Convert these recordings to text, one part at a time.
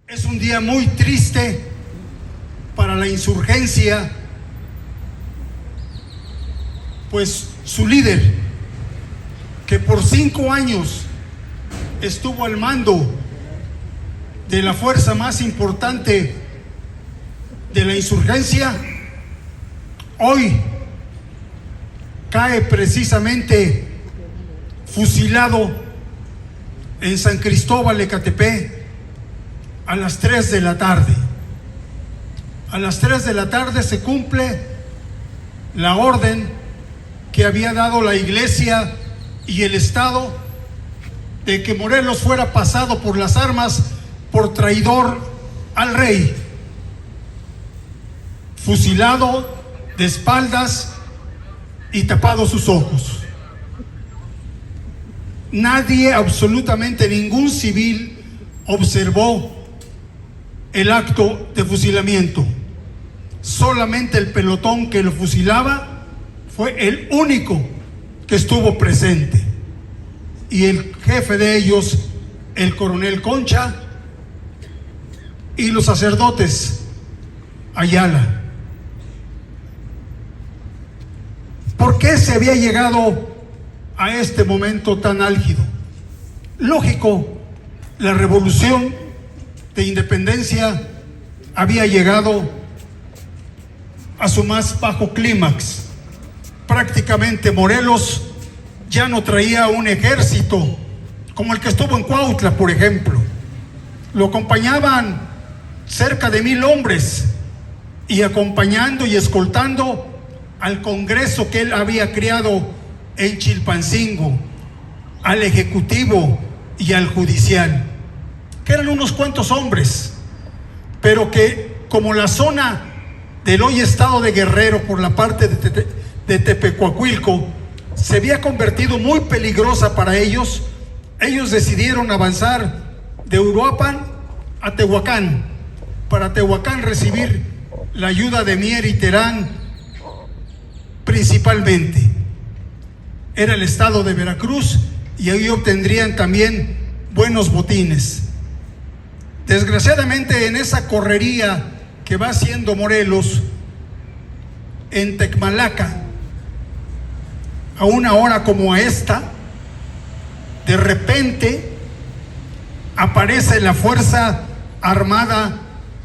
Es un día muy triste para la insurgencia, pues su líder, que por 5 años estuvo al mando de la fuerza más importante de la insurgencia, hoy cae precisamente fusilado en San Cristóbal Ecatepec a las 3 de la tarde. A las 3 de la tarde se cumple la orden que había dado la Iglesia y el Estado de que Morelos fuera pasado por las armas por traidor al rey, fusilado de espaldas y tapados sus ojos. Nadie, absolutamente ningún civil, observó el acto de fusilamiento. Solamente el pelotón que lo fusilaba fue el único que estuvo presente, y el jefe de ellos, el coronel Concha, y los sacerdotes Ayala. ¿Por qué se había llegado a este momento tan álgido? Lógico, la revolución de independencia había llegado a su más bajo clímax. Prácticamente Morelos ya no traía un ejército como el que estuvo en Cuautla, por ejemplo. Lo acompañaban cerca de 1000 hombres, y acompañando y escoltando al Congreso que él había creado en Chilpancingo, al Ejecutivo y al Judicial, que eran unos cuantos hombres, pero que, como la zona del hoy estado de Guerrero por la parte de Tepecuacuilco se había convertido muy peligrosa para ellos, ellos decidieron avanzar de Uruapan a Tehuacán, para Tehuacán recibir la ayuda de Mier y Terán. Principalmente era el estado de Veracruz, y ahí obtendrían también buenos botines. Desgraciadamente, en esa correría que va haciendo Morelos, en Tecmalaca, a una hora como a esta, de repente aparece la Fuerza Armada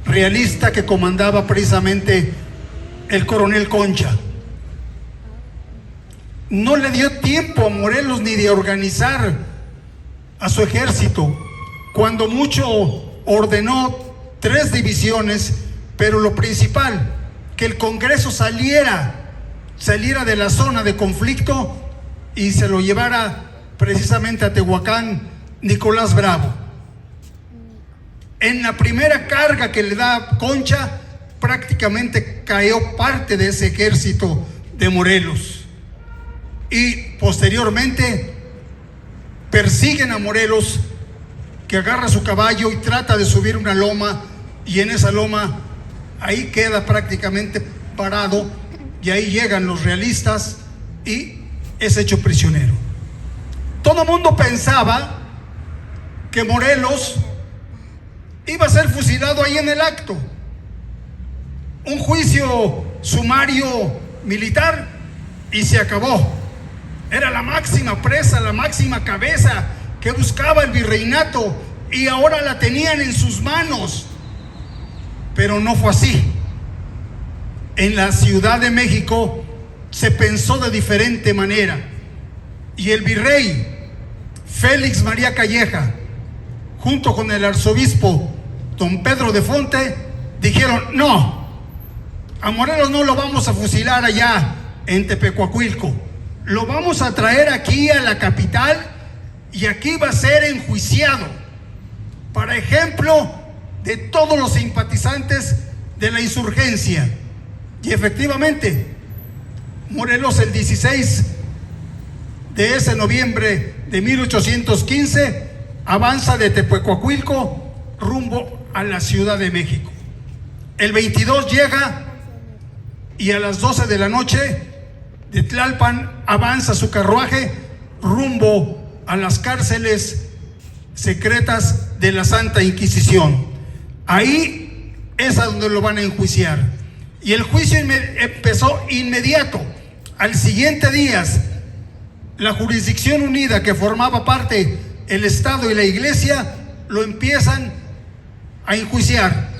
Realista que comandaba precisamente el coronel Concha. No le dio tiempo a Morelos ni de organizar a su ejército. Cuando mucho ordenó 3 divisiones, pero lo principal, que el Congreso saliera de la zona de conflicto y se lo llevara precisamente a Tehuacán Nicolás Bravo. En la primera carga que le da Concha, prácticamente cayó parte de ese ejército de Morelos, y posteriormente persiguen a Morelos, que agarra su caballo y trata de subir una loma, y en esa loma ahí queda prácticamente parado, y ahí llegan los realistas y es hecho prisionero. Todo el mundo pensaba que Morelos iba a ser fusilado ahí en el acto, un juicio sumario militar, y se acabó. Era la máxima presa, la máxima cabeza que buscaba el virreinato, y ahora la tenían en sus manos. Pero no fue así. En la Ciudad de México se pensó de diferente manera, y el virrey Félix María Calleja, junto con el arzobispo don Pedro de Fonte, dijeron: no, a Morelos no lo vamos a fusilar allá en Tepecuacuilco, lo vamos a traer aquí a la capital, y aquí va a ser enjuiciado, para ejemplo de todos los simpatizantes de la insurgencia. Y efectivamente, Morelos, el 16 de ese noviembre de 1815, avanza de Tepecuacuilco rumbo a la Ciudad de México. El 22 llega, y a las 12 de la noche de Tlalpan avanza su carruaje rumbo a las cárceles secretas de la Santa Inquisición. ahí es a donde lo van a enjuiciar. Y el juicio empezó inmediato. Al siguiente día, la jurisdicción unida que formaba parte el Estado y la Iglesia lo empiezan a enjuiciar.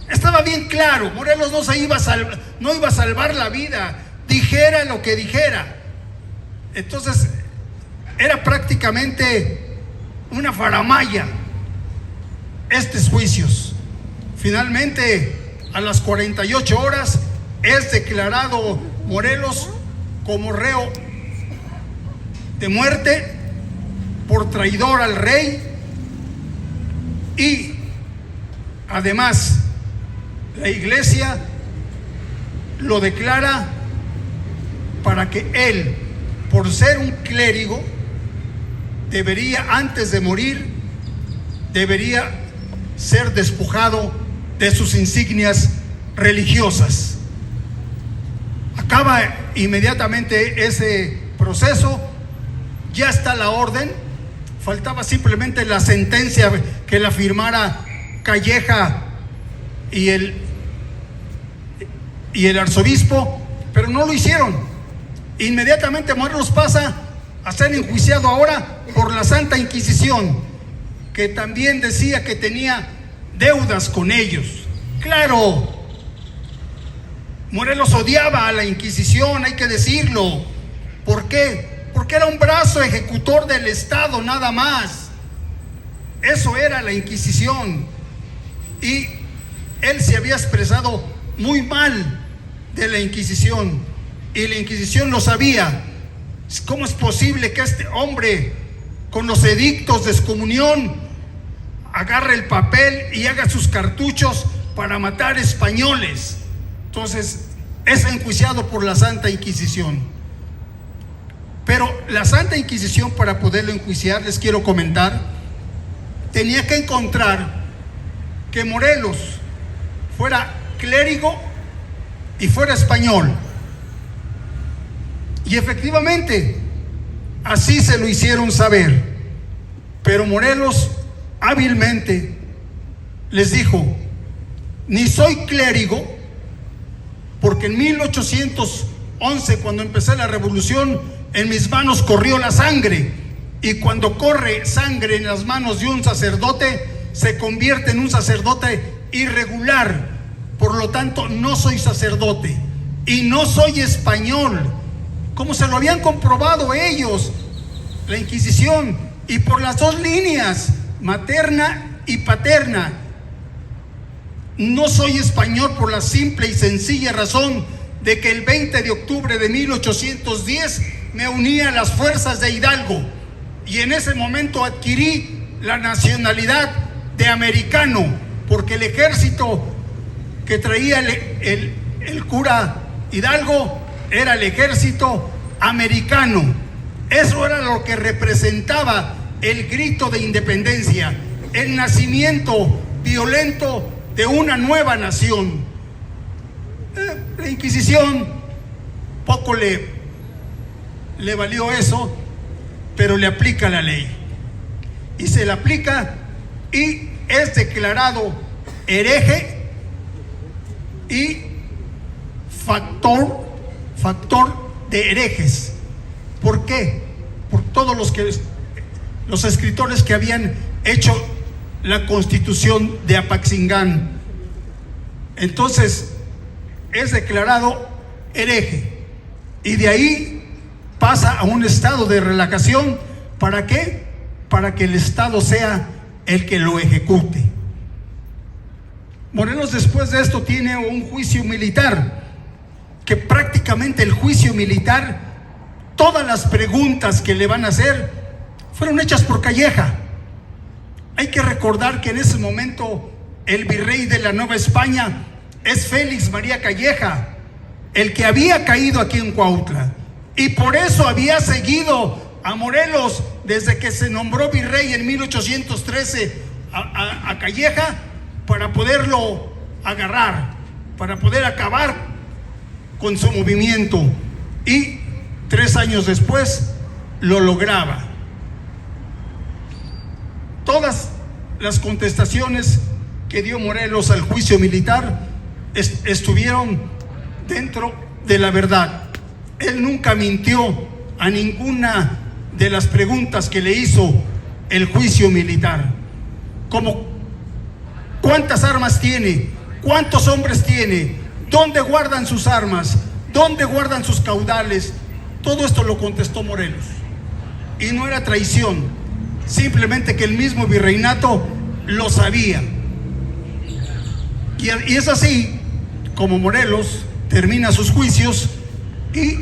Estaba bien claro, Morelos no iba a salvar la vida, dijera lo que dijera. Entonces era prácticamente una faramalla estos juicios. Finalmente, a las 48 horas es declarado Morelos como reo de muerte por traidor al rey, y además la Iglesia lo declara para que él, por ser un clérigo, antes de morir, debería ser despojado de sus insignias religiosas. Acaba inmediatamente ese proceso, ya está la orden, faltaba simplemente la sentencia que la firmara Calleja y el arzobispo, pero no lo hicieron. Inmediatamente Morelos pasa a ser enjuiciado ahora por la Santa Inquisición, que también decía que tenía deudas con ellos. Claro, Morelos odiaba a la Inquisición, hay que decirlo. ¿Por qué? Porque era un brazo ejecutor del Estado, nada más. Eso era la Inquisición. Y él se había expresado muy mal de la Inquisición, y la Inquisición lo sabía. ¿Cómo es posible que este hombre, con los edictos de excomunión, agarre el papel y haga sus cartuchos para matar españoles? Entonces es enjuiciado por la Santa Inquisición. Pero la Santa Inquisición, para poderlo enjuiciar, les quiero comentar, tenía que encontrar que Morelos fuera clérigo y fuera español. Y efectivamente así se lo hicieron saber. Pero Morelos hábilmente les dijo: ni soy clérigo, porque en 1811, cuando empecé la revolución, en mis manos corrió la sangre, y cuando corre sangre en las manos de un sacerdote, se convierte en un sacerdote irregular. Por lo tanto, no soy sacerdote y no soy español, como se lo habían comprobado ellos, la Inquisición, y por las dos líneas, materna y paterna. No soy español por la simple y sencilla razón de que el 20 de octubre de 1810 me uní a las fuerzas de Hidalgo, y en ese momento adquirí la nacionalidad de americano, porque el ejército que traía el cura Hidalgo era el ejército americano. Eso era lo que representaba el grito de independencia, el nacimiento violento de una nueva nación. La Inquisición poco le valió eso, pero le aplica la ley, y se le aplica, y es declarado hereje y factor de herejes. ¿Por qué? Por todos los escritores que habían hecho la Constitución de Apaxingán. Entonces es declarado hereje, y de ahí pasa a un estado de relajación. ¿Para qué? Para que el Estado sea el que lo ejecute. Morelos, después de esto, tiene un juicio militar, que prácticamente el juicio militar, todas las preguntas que le van a hacer fueron hechas por Calleja. Hay que recordar que en ese momento el virrey de la Nueva España es Félix María Calleja, el que había caído aquí en Cuautla, y por eso había seguido a Morelos desde que se nombró virrey en 1813 a Calleja, para poderlo agarrar, para poder acabar con su movimiento, y 3 años después lo lograba. Todas las contestaciones que dio Morelos al juicio militar estuvieron dentro de la verdad. Él nunca mintió a ninguna de las preguntas que le hizo el juicio militar, como cuántas armas tiene, cuántos hombres tiene, dónde guardan sus armas, dónde guardan sus caudales. Todo esto lo contestó Morelos, y no era traición, simplemente que el mismo virreinato lo sabía. Y es así como Morelos termina sus juicios y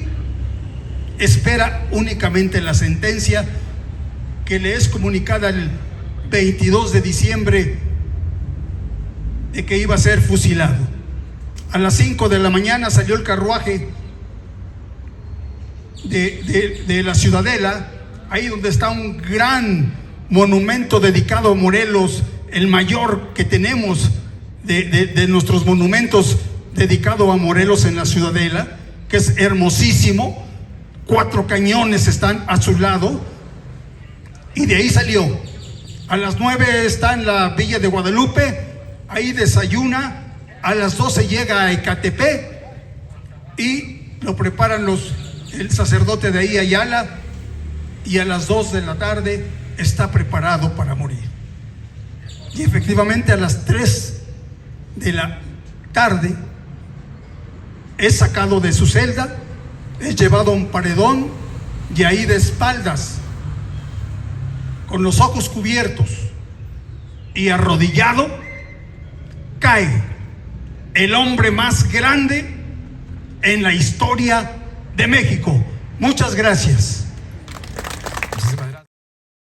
espera únicamente la sentencia que le es comunicada el 22 de diciembre de que iba a ser fusilado. A las 5 de la mañana salió el carruaje de la Ciudadela, ahí donde está un gran monumento dedicado a Morelos, el mayor que tenemos de nuestros monumentos dedicado a Morelos en la Ciudadela, que es hermosísimo. 4 cañones están a su lado, y de ahí salió. A las 9 está en la Villa de Guadalupe, ahí desayuna. A las 12 llega a Ecatepec y lo preparan el sacerdote de ahí, Ayala, y a las 2 de la tarde está preparado para morir. Y efectivamente a las 3 de la tarde es sacado de su celda, es llevado a un paredón, y ahí de espaldas, con los ojos cubiertos y arrodillado, cae el hombre más grande en la historia de México. Muchas gracias.